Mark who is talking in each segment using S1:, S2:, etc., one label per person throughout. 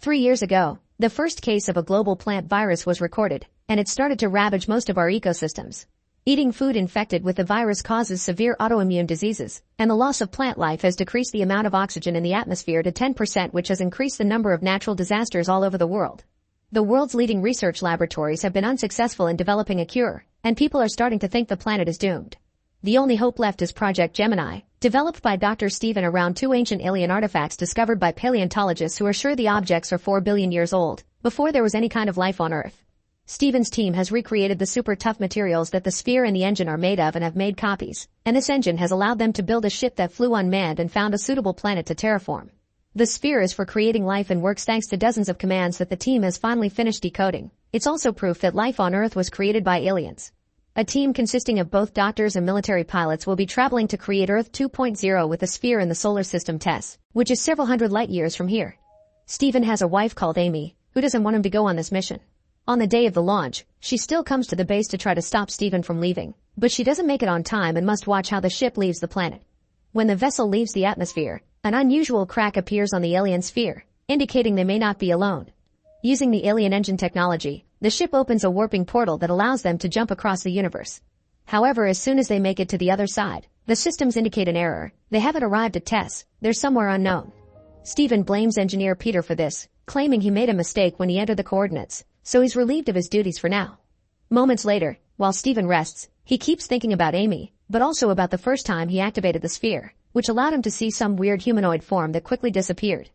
S1: 3 years ago, the first case of a global plant virus was recorded, and it started to ravage most of our ecosystems. Eating food infected with the virus causes severe autoimmune diseases, and the loss of plant life has decreased the amount of oxygen in the atmosphere to 10%, which has increased the number of natural disasters all over the world. The world's leading research laboratories have been unsuccessful in developing a cure, and people are starting to think the planet is doomed. The only hope left is Project Gemini, developed by Dr. Stephen around 2 ancient alien artifacts discovered by paleontologists who are sure the objects are 4 billion years old, before there was any kind of life on Earth. Stephen's team has recreated the super tough materials that the sphere and the engine are made of and have made copies, and this engine has allowed them to build a ship that flew unmanned and found a suitable planet to terraform. The sphere is for creating life and works thanks to dozens of commands that the team has finally finished decoding. It's also proof that life on Earth was created by aliens. A team consisting of both doctors and military pilots will be traveling to create Earth 2.0 with the sphere in the solar system TESS, which is several hundred light years from here. Stephen has a wife called Amy, who doesn't want him to go on this mission. On the day of the launch, she still comes to the base to try to stop Stephen from leaving, but she doesn't make it on time and must watch how the ship leaves the planet. When the vessel leaves the atmosphere, an unusual crack appears on the alien sphere, indicating they may not be alone. Using the alien engine technology, the ship opens a warping portal that allows them to jump across the universe. However, as soon as they make it to the other side, the systems indicate an error. They haven't arrived at TESS, they're somewhere unknown. Stephen blames engineer Peter for this, claiming he made a mistake when he entered the coordinates, so he's relieved of his duties for now. Moments later, while Stephen rests, he keeps thinking about Amy, but also about the first time he activated the sphere, which allowed him to see some weird humanoid form that quickly disappeared.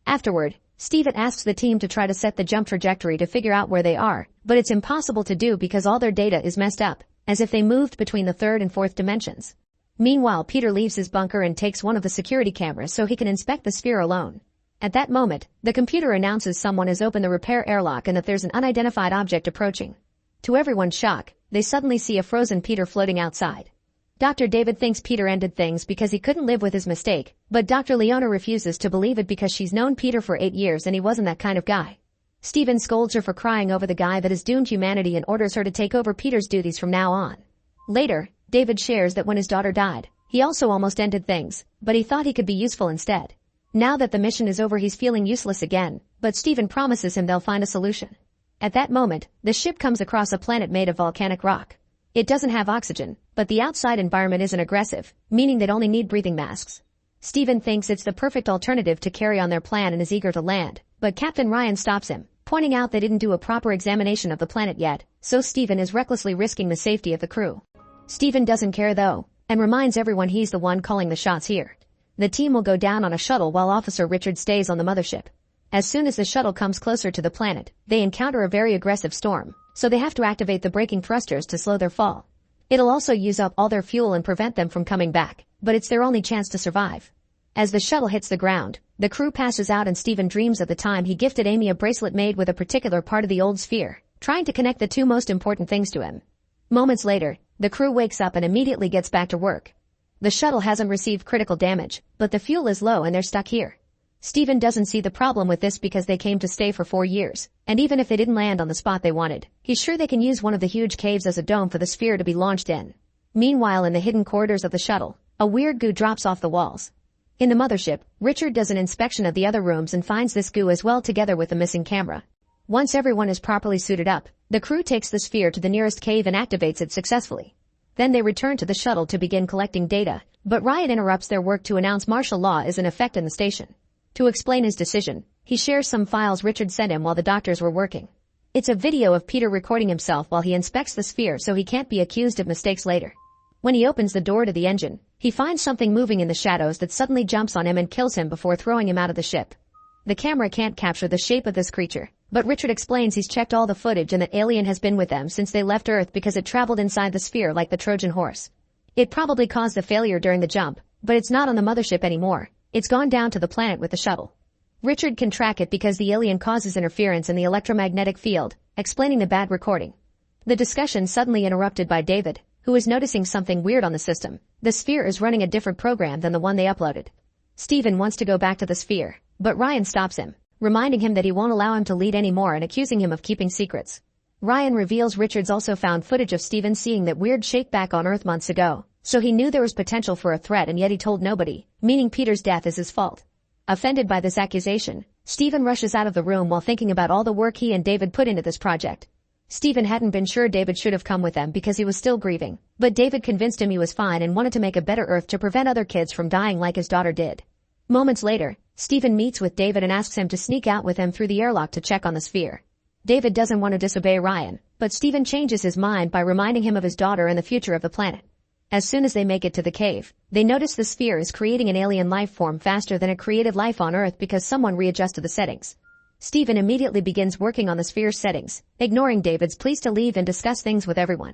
S1: Afterward, Stephen asks the team to try to set the jump trajectory to figure out where they are, but it's impossible to do because all their data is messed up, as if they moved between the third and fourth dimensions. Meanwhile, Peter leaves his bunker and takes one of the security cameras so he can inspect the sphere alone. At that moment, the computer announces someone has opened the repair airlock and that there's an unidentified object approaching. To everyone's shock, they suddenly see a frozen Peter floating outside. Dr. David thinks Peter ended things because he couldn't live with his mistake, but Dr. Leona refuses to believe it because she's known Peter for 8 years and he wasn't that kind of guy. Stephen scolds her for crying over the guy that has doomed humanity and orders her to take over Peter's duties from now on. Later, David shares that when his daughter died, he also almost ended things, but he thought he could be useful instead. Now that the mission is over, he's feeling useless again, but Stephen promises him they'll find a solution. At that moment, the ship comes across a planet made of volcanic rock. It doesn't have oxygen, but the outside environment isn't aggressive, meaning they'd only need breathing masks. Stephen thinks it's the perfect alternative to carry on their plan and is eager to land, but Captain Ryan stops him, pointing out they didn't do a proper examination of the planet yet, so Stephen is recklessly risking the safety of the crew. Stephen doesn't care though, and reminds everyone he's the one calling the shots here. The team will go down on a shuttle while Officer Richard stays on the mothership. As soon as the shuttle comes closer to the planet, they encounter a very aggressive storm, so they have to activate the braking thrusters to slow their fall. It'll also use up all their fuel and prevent them from coming back, but it's their only chance to survive. As the shuttle hits the ground, the crew passes out and Stephen dreams of the time he gifted Amy a bracelet made with a particular part of the old sphere, trying to connect the two most important things to him. Moments later, the crew wakes up and immediately gets back to work. The shuttle hasn't received critical damage, but the fuel is low and they're stuck here. Stephen doesn't see the problem with this because they came to stay for 4 years, and even if they didn't land on the spot they wanted, he's sure they can use one of the huge caves as a dome for the sphere to be launched in. Meanwhile, in the hidden corridors of the shuttle, a weird goo drops off the walls. In the mothership, Richard does an inspection of the other rooms and finds this goo as well together with the missing camera. Once everyone is properly suited up, the crew takes the sphere to the nearest cave and activates it successfully. Then they return to the shuttle to begin collecting data, but Ryan interrupts their work to announce martial law is in effect in the station. To explain his decision, he shares some files Richard sent him while the doctors were working. It's a video of Peter recording himself while he inspects the sphere so he can't be accused of mistakes later. When he opens the door to the engine, he finds something moving in the shadows that suddenly jumps on him and kills him before throwing him out of the ship. The camera can't capture the shape of this creature, but Richard explains he's checked all the footage and that alien has been with them since they left Earth because it traveled inside the sphere like the Trojan horse. It probably caused a failure during the jump, but it's not on the mothership anymore. It's gone down to the planet with the shuttle. Richard can track it because the alien causes interference in the electromagnetic field, explaining the bad recording. The discussion suddenly interrupted by David, who is noticing something weird on the system. The sphere is running a different program than the one they uploaded. Stephen wants to go back to the sphere, but Ryan stops him, reminding him that he won't allow him to lead anymore and accusing him of keeping secrets. Ryan reveals Richard's also found footage of Stephen seeing that weird shape back on Earth months ago, so he knew there was potential for a threat and yet he told nobody, meaning Peter's death is his fault. Offended by this accusation, Stephen rushes out of the room while thinking about all the work he and David put into this project. Stephen hadn't been sure David should have come with them because he was still grieving, but David convinced him he was fine and wanted to make a better Earth to prevent other kids from dying like his daughter did. Moments later, Stephen meets with David and asks him to sneak out with him through the airlock to check on the sphere. David doesn't want to disobey Ryan, but Stephen changes his mind by reminding him of his daughter and the future of the planet. As soon as they make it to the cave, they notice the sphere is creating an alien life form faster than it created life on Earth because someone readjusted the settings. Stephen immediately begins working on the sphere's settings, ignoring David's pleas to leave and discuss things with everyone.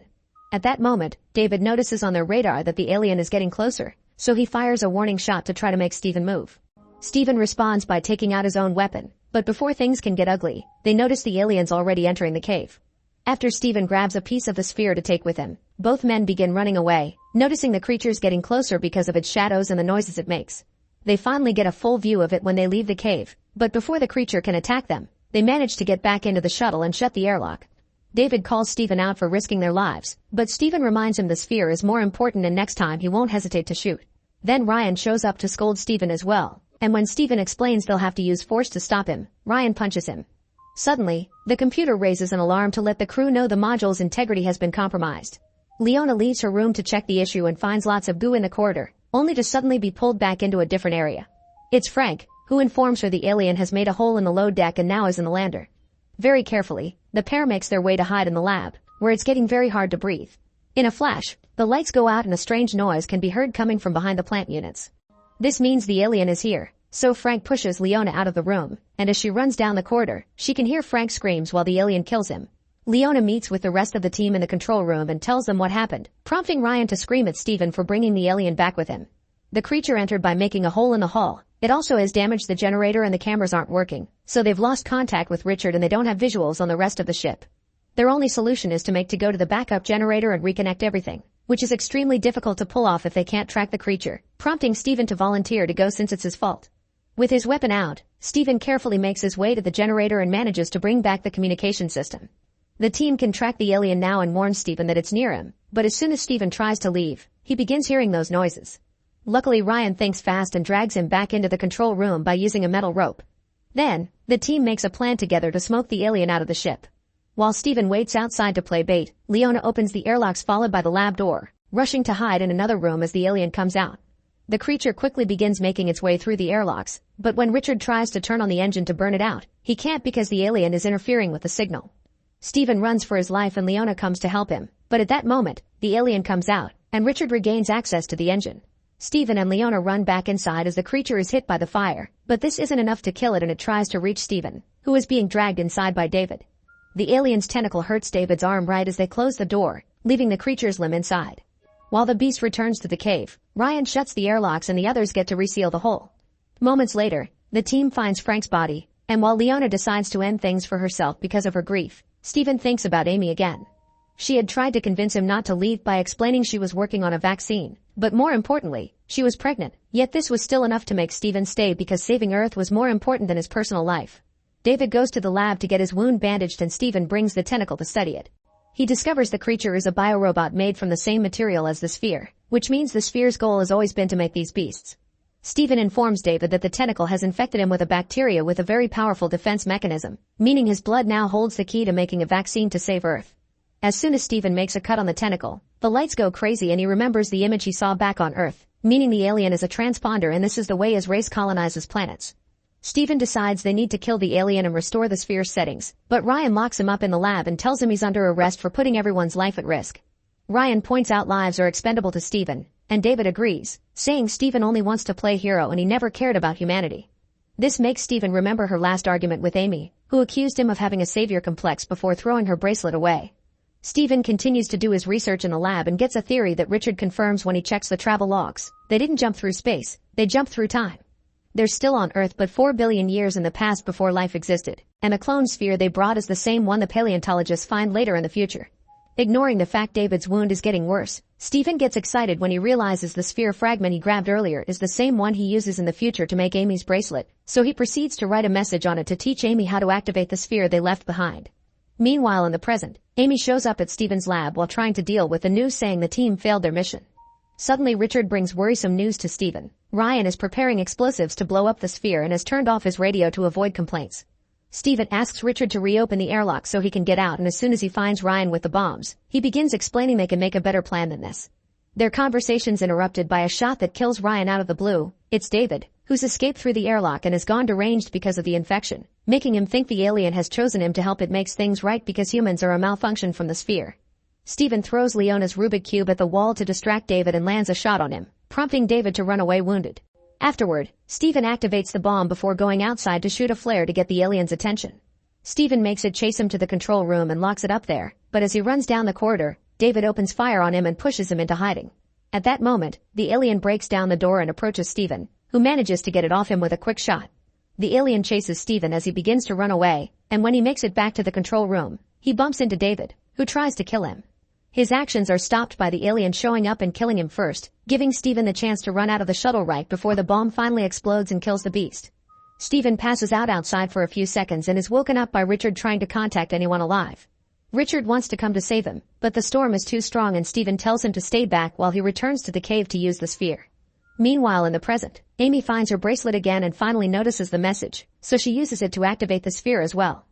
S1: At that moment, David notices on their radar that the alien is getting closer, so he fires a warning shot to try to make Stephen move. Stephen responds by taking out his own weapon, but before things can get ugly, they notice the aliens already entering the cave. After Stephen grabs a piece of the sphere to take with him, both men begin running away, noticing the creatures getting closer because of its shadows and the noises it makes. They finally get a full view of it when they leave the cave, but before the creature can attack them, they manage to get back into the shuttle and shut the airlock. David calls Stephen out for risking their lives, but Stephen reminds him the sphere is more important and next time he won't hesitate to shoot. Then Ryan shows up to scold Stephen as well, and when Stephen explains they'll have to use force to stop him, Ryan punches him. Suddenly, the computer raises an alarm to let the crew know the module's integrity has been compromised. Leona leaves her room to check the issue and finds lots of goo in the corridor, only to suddenly be pulled back into a different area. It's Frank, who informs her the alien has made a hole in the load deck and now is in the lander. Very carefully, the pair makes their way to hide in the lab, where it's getting very hard to breathe. In a flash, the lights go out and a strange noise can be heard coming from behind the plant units. This means the alien is here, so Frank pushes Leona out of the room, and as she runs down the corridor, she can hear Frank screams while the alien kills him. Leona meets with the rest of the team in the control room and tells them what happened, prompting Ryan to scream at Stephen for bringing the alien back with him. The creature entered by making a hole in the hull. It also has damaged the generator and the cameras aren't working, so they've lost contact with Richard and they don't have visuals on the rest of the ship. Their only solution is to go to the backup generator and reconnect everything, which is extremely difficult to pull off if they can't track the creature, prompting Stephen to volunteer to go since it's his fault. With his weapon out, Stephen carefully makes his way to the generator and manages to bring back the communication system. The team can track the alien now and warns Stephen that it's near him, but as soon as Stephen tries to leave, he begins hearing those noises. Luckily Ryan thinks fast and drags him back into the control room by using a metal rope. Then, the team makes a plan together to smoke the alien out of the ship. While Stephen waits outside to play bait, Leona opens the airlocks followed by the lab door, rushing to hide in another room as the alien comes out. The creature quickly begins making its way through the airlocks, but when Richard tries to turn on the engine to burn it out, he can't because the alien is interfering with the signal. Stephen runs for his life and Leona comes to help him, but at that moment, the alien comes out, and Richard regains access to the engine. Stephen and Leona run back inside as the creature is hit by the fire, but this isn't enough to kill it and it tries to reach Stephen, who is being dragged inside by David. The alien's tentacle hurts David's arm right as they close the door, leaving the creature's limb inside. While the beast returns to the cave, Ryan shuts the airlocks and the others get to reseal the hole. Moments later, the team finds Frank's body, and while Leona decides to end things for herself because of her grief, Stephen thinks about Amy again. She had tried to convince him not to leave by explaining she was working on a vaccine, but more importantly, she was pregnant, yet this was still enough to make Stephen stay because saving Earth was more important than his personal life. David goes to the lab to get his wound bandaged and Stephen brings the tentacle to study it. He discovers the creature is a biorobot made from the same material as the sphere, which means the sphere's goal has always been to make these beasts. Stephen informs David that the tentacle has infected him with a bacteria with a very powerful defense mechanism, meaning his blood now holds the key to making a vaccine to save Earth. As soon as Stephen makes a cut on the tentacle, the lights go crazy and he remembers the image he saw back on Earth, meaning the alien is a transponder and this is the way his race colonizes planets. Stephen decides they need to kill the alien and restore the sphere's settings, but Ryan locks him up in the lab and tells him he's under arrest for putting everyone's life at risk. Ryan points out lives are expendable to Stephen, and David agrees, saying Stephen only wants to play hero and he never cared about humanity. This makes Stephen remember her last argument with Amy, who accused him of having a savior complex before throwing her bracelet away. Stephen continues to do his research in the lab and gets a theory that Richard confirms when he checks the travel logs. They didn't jump through space, they jumped through time. They're still on Earth but 4 billion years in the past before life existed, and the clone sphere they brought is the same one the paleontologists find later in the future. Ignoring the fact David's wound is getting worse, Stephen gets excited when he realizes the sphere fragment he grabbed earlier is the same one he uses in the future to make Amy's bracelet, so he proceeds to write a message on it to teach Amy how to activate the sphere they left behind. Meanwhile in the present, Amy shows up at Stephen's lab while trying to deal with the news saying the team failed their mission. Suddenly Richard brings worrisome news to Stephen. Ryan is preparing explosives to blow up the sphere and has turned off his radio to avoid complaints. Steven asks Richard to reopen the airlock so he can get out, and as soon as he finds Ryan with the bombs, he begins explaining they can make a better plan than this. Their conversation's interrupted by a shot that kills Ryan out of the blue. It's David, who's escaped through the airlock and has gone deranged because of the infection, making him think the alien has chosen him to help it makes things right because humans are a malfunction from the sphere. Steven throws Leona's Rubik Cube at the wall to distract David and lands a shot on him, prompting David to run away wounded. Afterward, Steven activates the bomb before going outside to shoot a flare to get the alien's attention. Steven makes it chase him to the control room and locks it up there, but as he runs down the corridor, David opens fire on him and pushes him into hiding. At that moment, the alien breaks down the door and approaches Steven, who manages to get it off him with a quick shot. The alien chases Steven as he begins to run away, and when he makes it back to the control room, he bumps into David, who tries to kill him. His actions are stopped by the alien showing up and killing him first, giving Steven the chance to run out of the shuttle right before the bomb finally explodes and kills the beast. Steven passes out outside for a few seconds and is woken up by Richard trying to contact anyone alive. Richard wants to come to save him, but the storm is too strong and Steven tells him to stay back while he returns to the cave to use the sphere. Meanwhile in the present, Amy finds her bracelet again and finally notices the message, so she uses it to activate the sphere as well.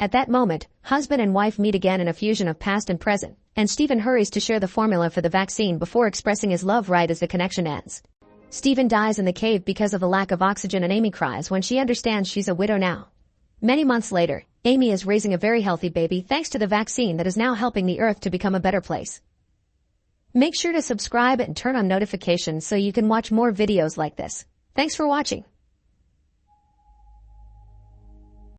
S1: At that moment, husband and wife meet again in a fusion of past and present, and Steven hurries to share the formula for the vaccine before expressing his love right as the connection ends. Steven dies in the cave because of the lack of oxygen and Amy cries when she understands she's a widow now. Many months later, Amy is raising a very healthy baby thanks to the vaccine that is now helping the Earth to become a better place. Make sure to subscribe and turn on notifications so you can watch more videos like this. Thanks for watching.